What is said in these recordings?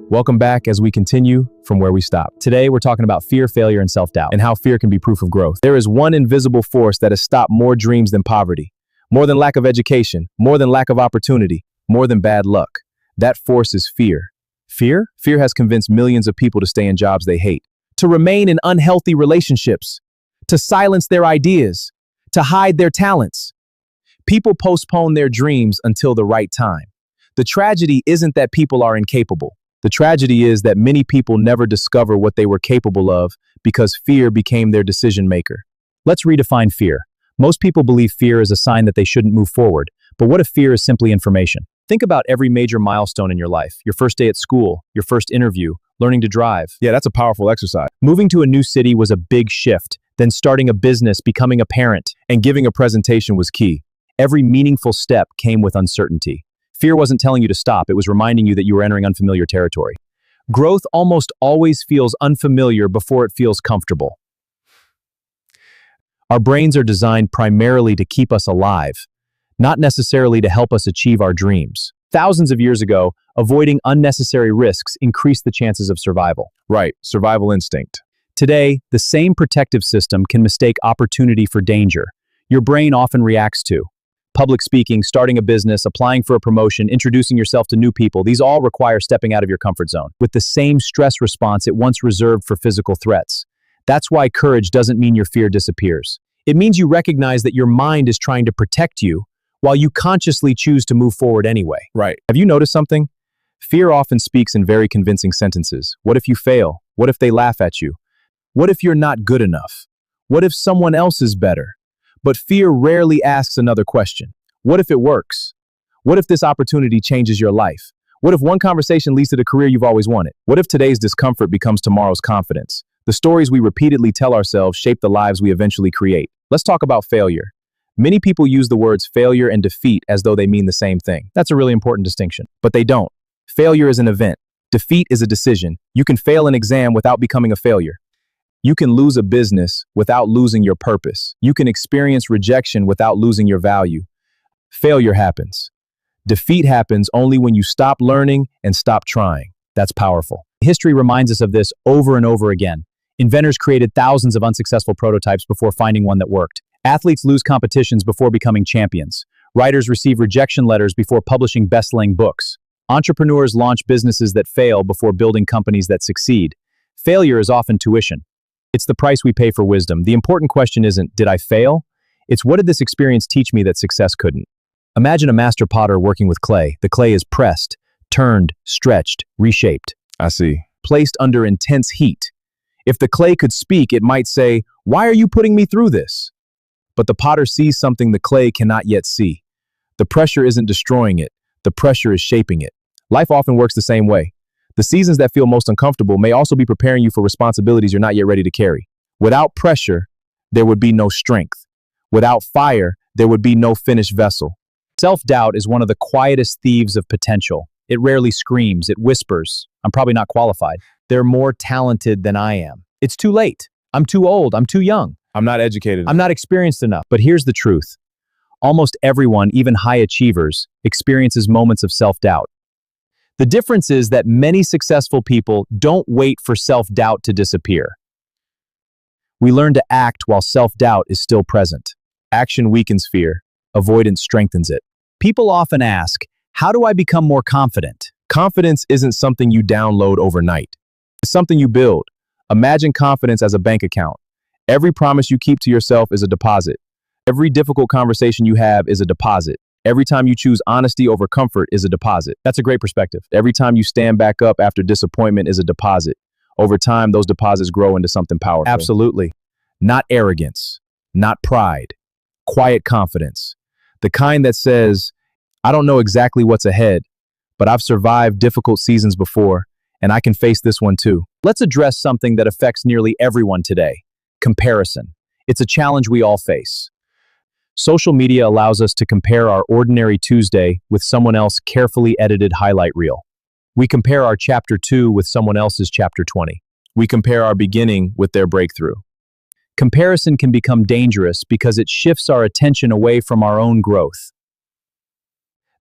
Welcome back as we continue from where we stopped. Today, we're talking about fear, failure, and self-doubt, and how fear can be proof of growth. There is one invisible force that has stopped more dreams than poverty, more than lack of education, more than lack of opportunity, more than bad luck. That force is fear. Fear? Fear has convinced millions of people to stay in jobs they hate, to remain in unhealthy relationships, to silence their ideas, to hide their talents. People postpone their dreams until the right time. The tragedy isn't that people are incapable. The tragedy is that many people never discover what they were capable of because fear became their decision maker. Let's redefine fear. Most people believe fear is a sign that they shouldn't move forward. But what if fear is simply information? Think about every major milestone in your life. Your first day at school, your first interview, learning to drive. Yeah, that's a powerful exercise. Moving to a new city was a big shift. Then starting a business, becoming a parent, And giving a presentation was key. every meaningful step came with uncertainty. Fear wasn't telling you to stop, it was reminding you that you were entering unfamiliar territory. Growth almost always feels unfamiliar before it feels comfortable. Our brains are designed primarily to keep us alive, not necessarily to help us achieve our dreams. Thousands of years ago, avoiding unnecessary risks increased the chances of survival. Right, survival instinct. Today, the same protective system can mistake opportunity for danger. Your brain often reacts to public speaking, starting a business, applying for a promotion, introducing yourself to new people. These all require stepping out of your comfort zone with the same stress response it once reserved for physical threats. That's why courage doesn't mean your fear disappears. It means you recognize that your mind is trying to protect you while you consciously choose to move forward anyway. Right. Have you noticed something? Fear often speaks in very convincing sentences. What if you fail? What if they laugh at you? What if you're not good enough? What if someone else is better? But fear rarely asks another question. What if it works? What if this opportunity changes your life? What if one conversation leads to the career you've always wanted? What if today's discomfort becomes tomorrow's confidence? The stories we repeatedly tell ourselves shape the lives we eventually create. Let's talk about failure. Many people use the words failure and defeat as though they mean the same thing. That's a really important distinction, but they don't. Failure is an event. Defeat is a decision. You can fail an exam without becoming a failure. You can lose a business without losing your purpose. You can experience rejection without losing your value. Failure happens. Defeat happens only when you stop learning and stop trying. That's powerful. History reminds us of this over and over again. Inventors created thousands of unsuccessful prototypes before finding one that worked. Athletes lose competitions before becoming champions. Writers receive rejection letters before publishing best-selling books. Entrepreneurs launch businesses that fail before building companies that succeed. Failure is often tuition. It's the price we pay for wisdom. The important question isn't, did I fail? It's what did this experience teach me that success couldn't? Imagine a master potter working with clay. The clay is pressed, turned, stretched, reshaped, I see. placed under intense heat. If the clay could speak, it might say, "Why are you putting me through this?" But the potter sees something the clay cannot yet see. The pressure isn't destroying it. The pressure is shaping it. Life often works the same way. The seasons that feel most uncomfortable may also be preparing you for responsibilities you're not yet ready to carry. Without pressure, there would be no strength. Without fire, there would be no finished vessel. Self-doubt is one of the quietest thieves of potential. It rarely screams, it whispers, "I'm probably not qualified. They're more talented than I am. It's too late. I'm too old. I'm too young. I'm not educated. I'm not experienced enough." But here's the truth. Almost everyone, even high achievers, experiences moments of self-doubt. The difference is that many successful people don't wait for self-doubt to disappear. We learn to act while self-doubt is still present. Action weakens fear. Avoidance strengthens it. People often ask, how do I become more confident? Confidence isn't something you download overnight. It's something you build. Imagine confidence as a bank account. Every promise you keep to yourself is a deposit. Every difficult conversation you have is a deposit. Every time you choose honesty over comfort is a deposit. That's a great perspective. Every time you stand back up after disappointment is a deposit. Over time, those deposits grow into something powerful. Absolutely. Not arrogance, not pride, quiet confidence. The kind that says, I don't know exactly what's ahead, but I've survived difficult seasons before, and I can face this one too. Let's address something that affects nearly everyone today: comparison. It's a challenge we all face. Social media allows us to compare our ordinary Tuesday with someone else's carefully edited highlight reel. We compare our chapter 2 with someone else's chapter 20. We compare our beginning with their breakthrough. Comparison can become dangerous because it shifts our attention away from our own growth.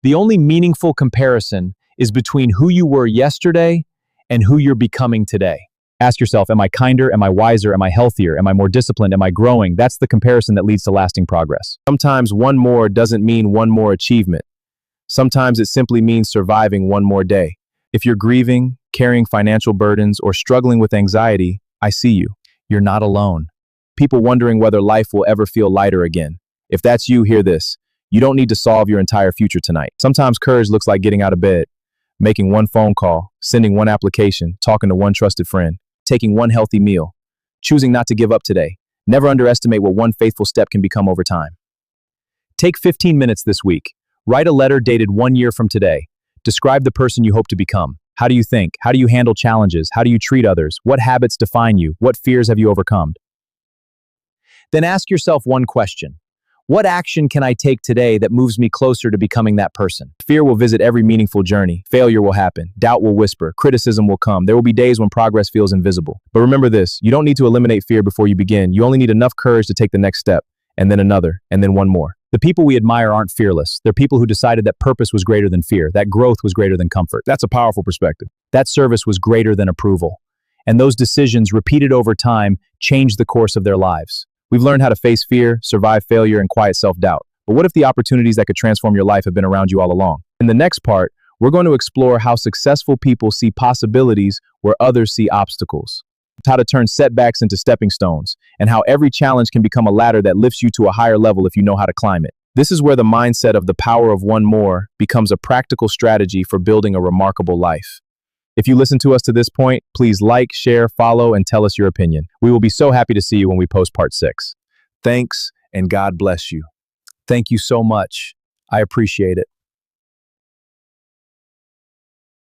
The only meaningful comparison is between who you were yesterday and who you're becoming today. Ask yourself, am I kinder? Am I wiser? Am I healthier? Am I more disciplined? Am I growing? That's the comparison that leads to lasting progress. Sometimes one more doesn't mean one more achievement. Sometimes it simply means surviving one more day. If you're grieving, carrying financial burdens, or struggling with anxiety, I see you. You're not alone. People wondering whether life will ever feel lighter again. If that's you, hear this. You don't need to solve your entire future tonight. Sometimes courage looks like getting out of bed, making one phone call, sending one application, talking to one trusted friend, taking one healthy meal, choosing not to give up today. Never underestimate what one faithful step can become over time. Take 15 minutes this week. Write a letter dated 1 year from today. Describe the person you hope to become. How do you think? How do you handle challenges? How do you treat others? What habits define you? What fears have you overcome? Then ask yourself one question. What action can I take today that moves me closer to becoming that person? Fear will visit every meaningful journey. Failure will happen. Doubt will whisper. Criticism will come. There will be days when progress feels invisible. But remember this, you don't need to eliminate fear before you begin. You only need enough courage to take the next step, and then another, and then one more. The people we admire aren't fearless. They're people who decided that purpose was greater than fear, that growth was greater than comfort. That's a powerful perspective. That service was greater than approval. And those decisions, repeated over time, changed the course of their lives. We've learned how to face fear, survive failure, and quiet self-doubt. But what if the opportunities that could transform your life have been around you all along? In the next part, we're going to explore how successful people see possibilities where others see obstacles, how to turn setbacks into stepping stones, and how every challenge can become a ladder that lifts you to a higher level if you know how to climb it. This is where the mindset of the power of one more becomes a practical strategy for building a remarkable life. If you listen to us to this point, please like, share, follow, and tell us your opinion. We will be so happy to see you when we post part 6. Thanks, and God bless you. Thank you so much. I appreciate it.